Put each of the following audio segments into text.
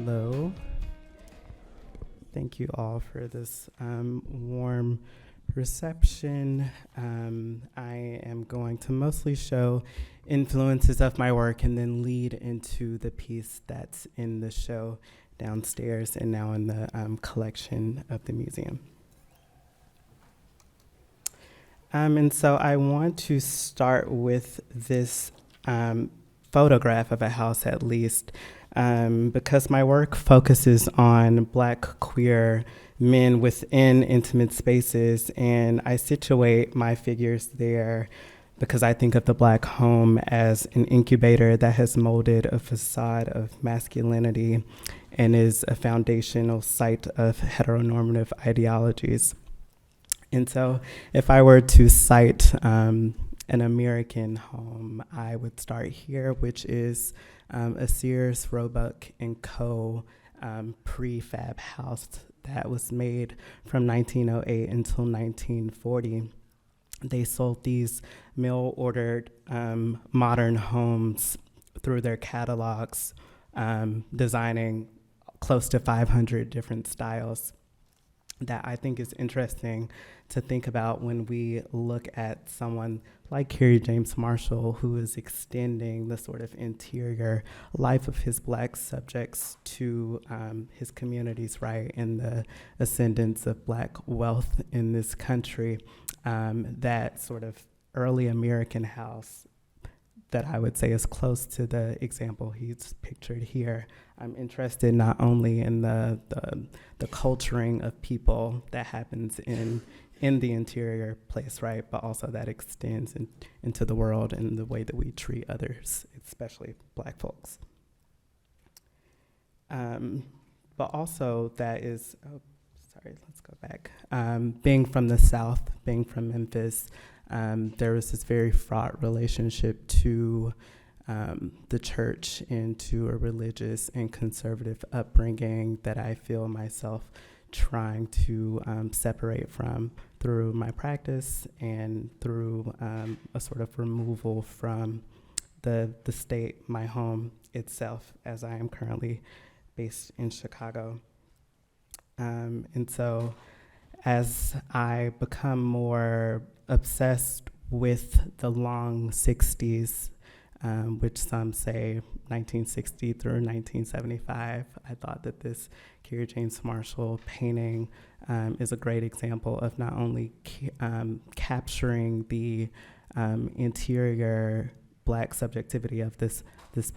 Hello. Thank you all for this warm reception. I am going to mostly show influences of my work and then lead into the piece that's in the show downstairs and now in the collection of the museum. And so I want to start with this photograph of a house, at least, because my work focuses on Black queer men within intimate spaces, and I situate my figures there because I think of the Black home as an incubator that has molded a facade of masculinity and is a foundational site of heteronormative ideologies. And so if I were to cite an American home, I would start here, which is a Sears, Roebuck & Co. Prefab house that was made from 1908 until 1940. They sold these mail-ordered modern homes through their catalogs, designing close to 500 different styles. That I think is interesting to think about when we look at someone like Kerry James Marshall, who is extending the sort of interior life of his Black subjects to his communities, right, and the ascendance of Black wealth in this country. That sort of early American house that I would say is close to the example he's pictured here. I'm interested not only in the culturing of people that happens in the interior place, right, but also that extends into the world and the way that we treat others, especially Black folks. But also that is, let's go back. Being from the South, being from Memphis, there was this very fraught relationship to the church and to a religious and conservative upbringing that I feel myself trying to separate from through my practice and through a sort of removal from the state, my home itself, as I am currently based in Chicago. And so as I become more obsessed with the long 60s, which some say 1960 through 1975. I thought that this Kerry James Marshall painting is a great example of not only capturing the interior Black subjectivity of this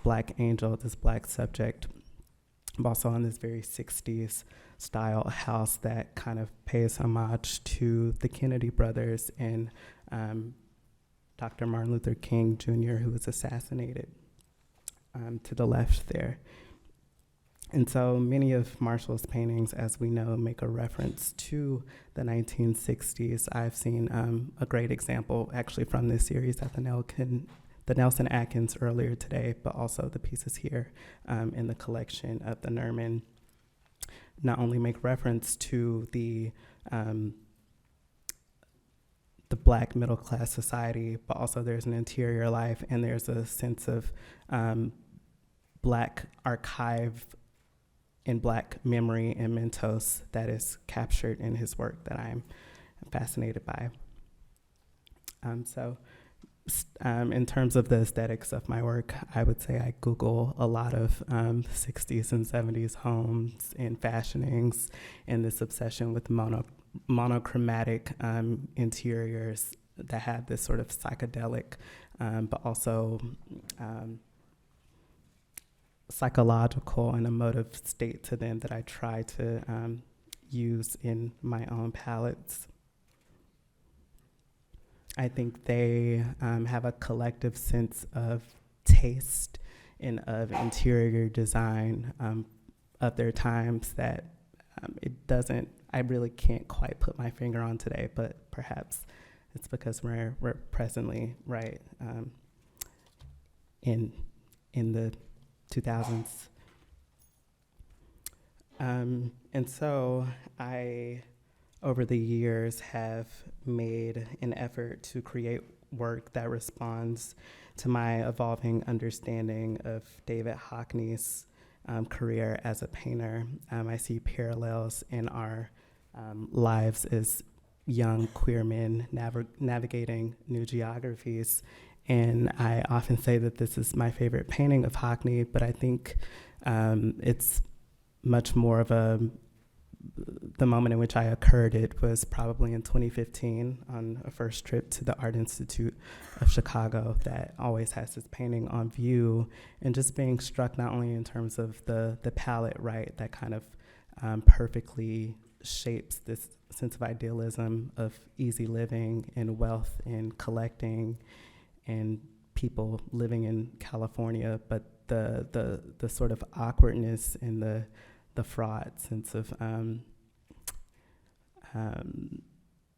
Black angel, this Black subject, but also on this very 60s style house that kind of pays homage to the Kennedy brothers and Dr. Martin Luther King Jr., who was assassinated to the left there. And so many of Marshall's paintings, as we know, make a reference to the 1960s. I've seen a great example actually from this series at the Nelson Atkins earlier today, but also the pieces here in the collection of the Nerman not only make reference to the Black middle-class society, but also there's an interior life and there's a sense of Black archive and Black memory and mentos that is captured in his work that I'm fascinated by. In terms of the aesthetics of my work, I would say I Google a lot of 60s and 70s homes and fashionings and this obsession with monochromatic interiors that have this sort of psychedelic, but also psychological and emotive state to them that I try to use in my own palettes. I think they have a collective sense of taste and of interior design of their times that I really can't quite put my finger on today, but perhaps it's because we're presently, right, in the 2000s. And so I, over the years, have made an effort to create work that responds to my evolving understanding of David Hockney's career as a painter. I see parallels in our lives as young queer men navigating new geographies. And I often say that this is my favorite painting of Hockney, but I think it's much more of the moment in which I occurred. It was probably in 2015 on a first trip to the Art Institute of Chicago that always has this painting on view, and just being struck not only in terms of the palette, right, that kind of perfectly shapes this sense of idealism of easy living and wealth and collecting and people living in California, but the sort of awkwardness and the fraught sense of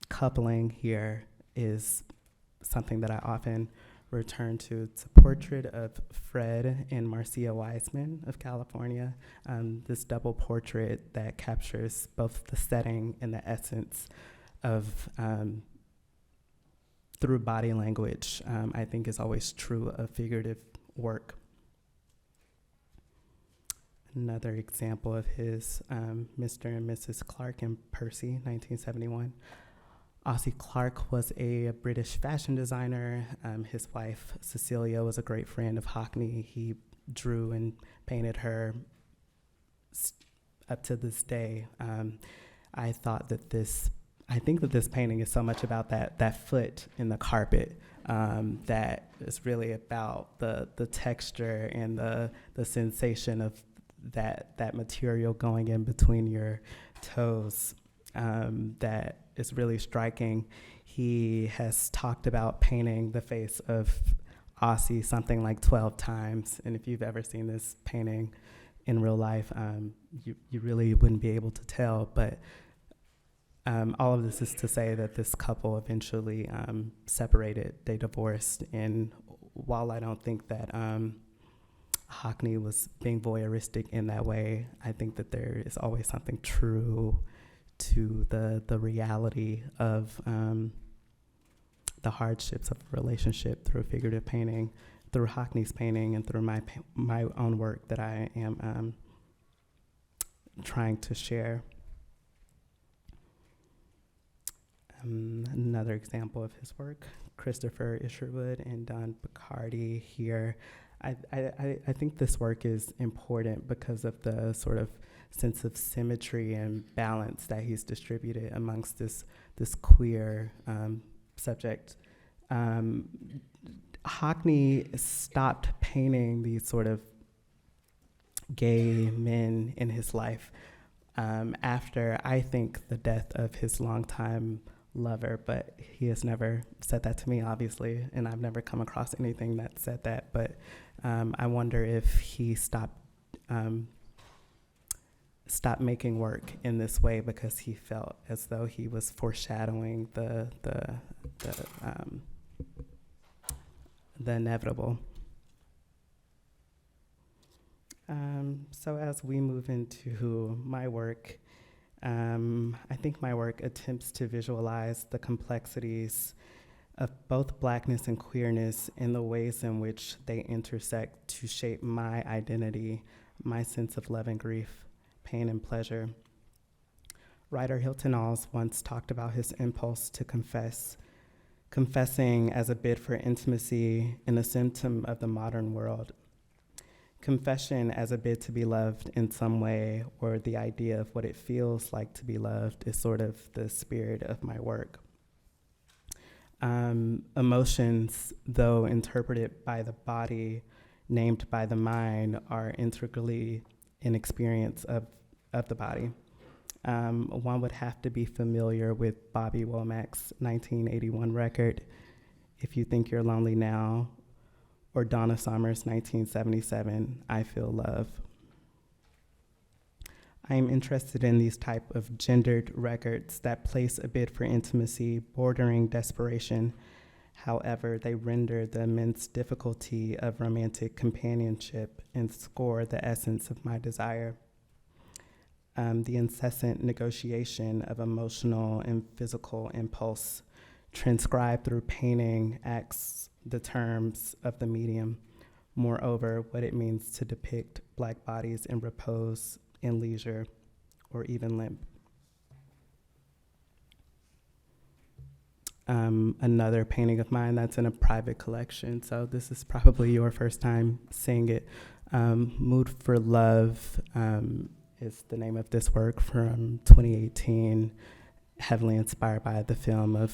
coupling here is something that I often return to. It's a portrait of Fred and Marcia Wiseman of California, this double portrait that captures both the setting and the essence of, through body language, I think is always true of figurative work. Another example of his, Mr. and Mrs. Clark and Percy, 1971. Ossie Clark was a British fashion designer. His wife, Cecilia, was a great friend of Hockney. He drew and painted her up to this day. I think that this painting is so much about that foot in the carpet, that is really about the texture and the sensation of that material going in between your toes, that is really striking. He has talked about painting the face of Ossie something like 12 times, and if you've ever seen this painting in real life, you really wouldn't be able to tell, but all of this is to say that this couple eventually separated, they divorced, and while I don't think that Hockney was being voyeuristic in that way, I think that there is always something true to the reality of the hardships of a relationship through figurative painting, through Hockney's painting, and through my own work that I am trying to share. Another example of his work, Christopher Isherwood and Don Bacardi here. I think this work is important because of the sort of sense of symmetry and balance that he's distributed amongst this queer subject. Hockney stopped painting these sort of gay men in his life after, I think, the death of his longtime lover, but he has never said that to me, obviously, and I've never come across anything that said that, but I wonder if he stopped making work in this way because he felt as though he was foreshadowing the inevitable. So as we move into my work, I think my work attempts to visualize the complexities of both Blackness and queerness in the ways in which they intersect to shape my identity, my sense of love and grief, pain and pleasure. Writer Hilton Als once talked about his impulse to confess, confessing as a bid for intimacy and a symptom of the modern world. Confession as a bid to be loved in some way, or the idea of what it feels like to be loved, is sort of the spirit of my work. Emotions, though interpreted by the body, named by the mind, are integrally an experience of the body. One would have to be familiar with Bobby Womack's 1981 record, If You Think You're Lonely Now, or Donna Summer's 1977, I Feel Love. I am interested in these type of gendered records that place a bid for intimacy bordering desperation. However, they render the immense difficulty of romantic companionship and score the essence of my desire. The incessant negotiation of emotional and physical impulse transcribed through painting acts the terms of the medium, Moreover, what it means to depict Black bodies in repose, in leisure, or even limp. Another painting of mine that's in a private collection, so this is probably your first time seeing it. Mood for Love is the name of this work from 2018, heavily inspired by the film of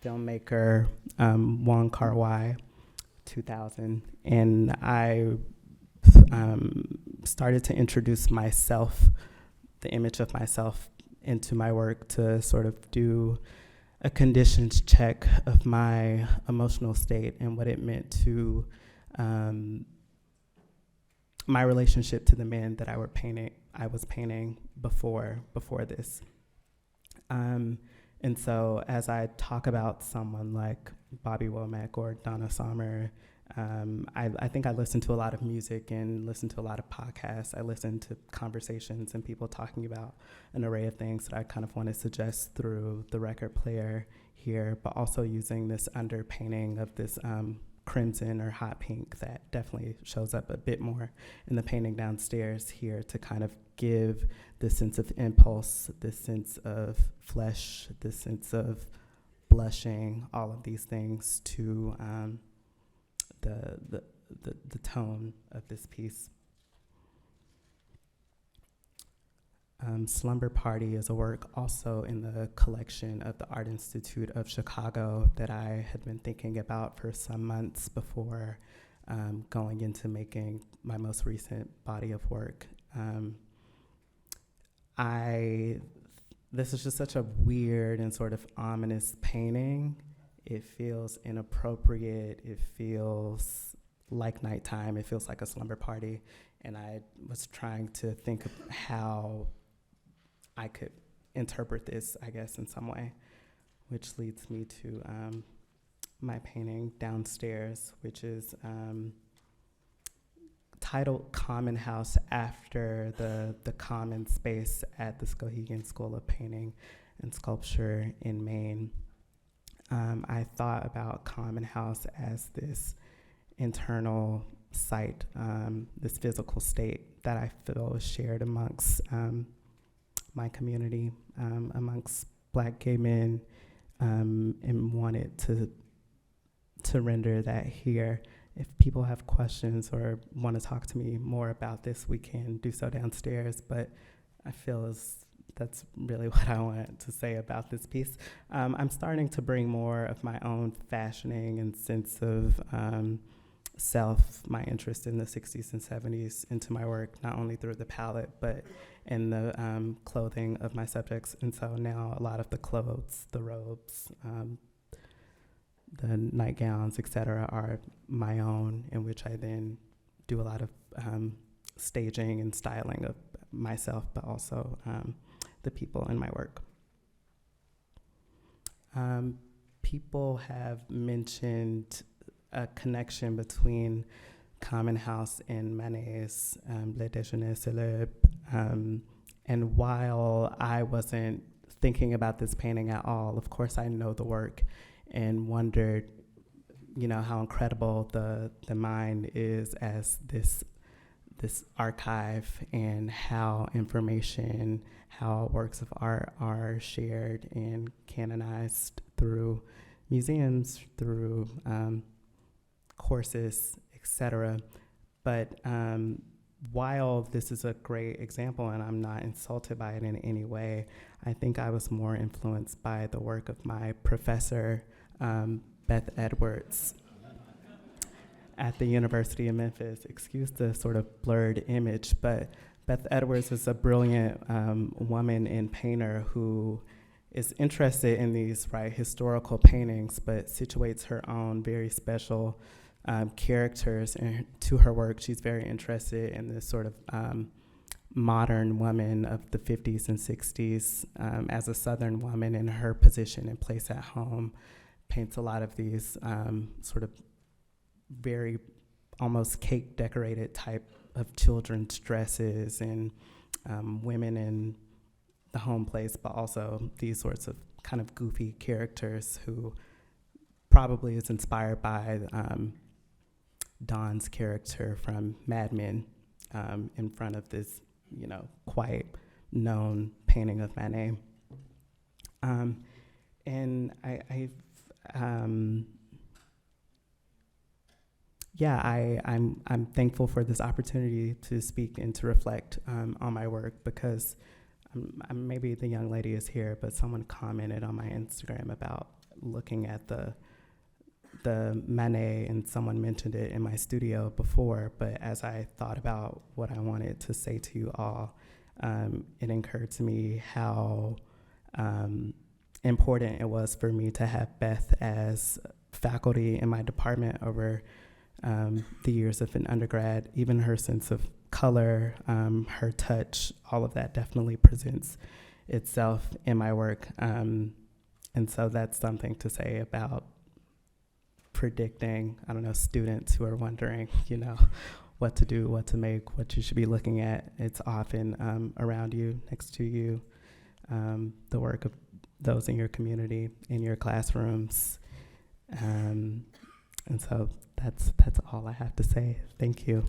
filmmaker Wong Kar-wai, 2000. And I started to introduce myself, the image of myself, into my work to sort of do a conditions check of my emotional state and what it meant to my relationship to the men that I was painting before this. And so as I talk about someone like Bobby Womack or Donna Summer, I think I listen to a lot of music and listen to a lot of podcasts. I listen to conversations and people talking about an array of things that I kind of want to suggest through the record player here, but also using this underpainting of this crimson or hot pink that definitely shows up a bit more in the painting downstairs here to kind of give this sense of impulse, this sense of flesh, this sense of blushing, all of these things to the tone of this piece. Slumber Party is a work also in the collection of the Art Institute of Chicago that I had been thinking about for some months before going into making my most recent body of work. This is just such a weird and sort of ominous painting. It feels inappropriate. It feels like nighttime. It feels like a slumber party. And I was trying to think of how I could interpret this, I guess, in some way, which leads me to my painting downstairs, which is titled Common House after the common space at the Skowhegan School of Painting and Sculpture in Maine. I thought about Common House as this internal site, this physical state that I feel is shared amongst my community, amongst Black gay men, and wanted to render that here. If people have questions or want to talk to me more about this, we can do so downstairs, but I feel that's really what I want to say about this piece. I'm starting to bring more of my own fashioning and sense of self, my interest in the 60s and 70s into my work, not only through the palette, but in the clothing of my subjects. And so now a lot of the clothes, the robes, the nightgowns, et cetera, are my own, in which I then do a lot of staging and styling of myself, but also the people in my work. People have mentioned a connection between Common House and Manet's Le Déjeuner Célèbre. And while I wasn't thinking about this painting at all, of course I know the work and wondered, how incredible the mind is as this archive, and how information, how works of art are shared and canonized through museums, through courses, etc. But while this is a great example and I'm not insulted by it in any way, I think I was more influenced by the work of my professor, Beth Edwards, at the University of Memphis. Excuse the sort of blurred image, but Beth Edwards is a brilliant woman and painter who is interested in these historical paintings, but situates her own very special characters to her work. She's very interested in this sort of modern woman of the 50s and 60s as a Southern woman in her position and place at home. Paints a lot of these sort of very almost cake decorated type of children's dresses and women in the home place, but also these sorts of kind of goofy characters who probably is inspired by Don's character from Mad Men in front of this, quite known painting of my name. And I'm thankful for this opportunity to speak and to reflect on my work, because maybe the young lady is here, but someone commented on my Instagram about looking at the Manet, and someone mentioned it in my studio before. But as I thought about what I wanted to say to you all, it occurred to me how important it was for me to have Beth as faculty in my department over the years of an undergrad. Even her sense of color, her touch, all of that definitely presents itself in my work. And so that's something to say about predicting, students who are wondering, what to do, what to make, what you should be looking at. It's often around you, next to you, the work of those in your community, in your classrooms. And so that's all I have to say. Thank you.